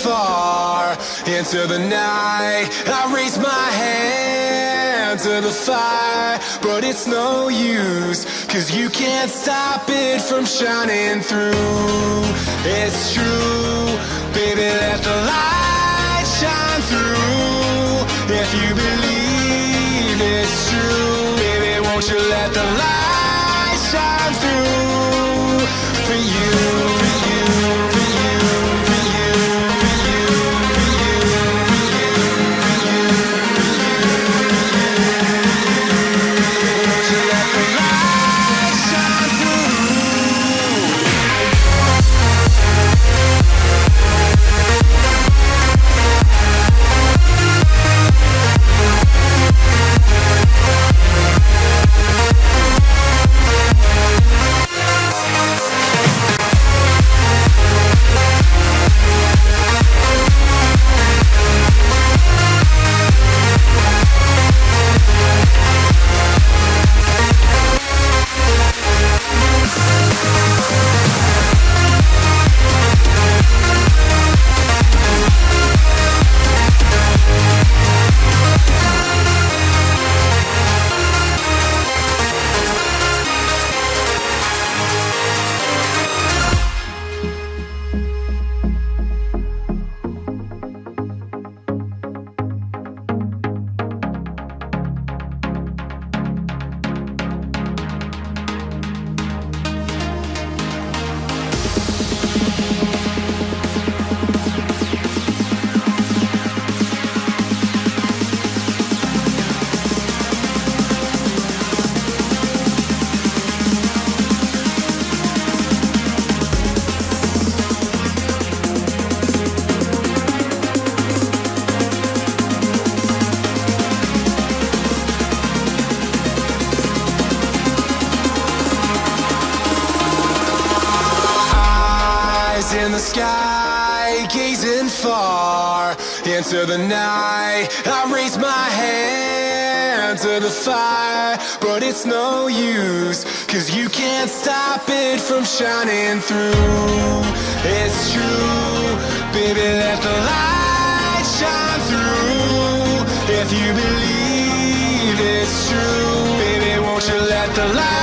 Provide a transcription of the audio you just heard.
far into the night. I raise my hand to the fire, but it's no use, 'cause you can't stop it from shining through. It's true, baby, let the light shine through. If you believe it's true, baby, won't you let the light shine through for you, for you, for you, for you, for you, for you, for you, for you, won't you let the light shine through? In the sky, gazing far into the night. I raise my hand to the fire, but it's no use, 'cause you can't stop it from shining through. It's true, baby, let the light shine through. If you believe it's true, baby, won't you let the light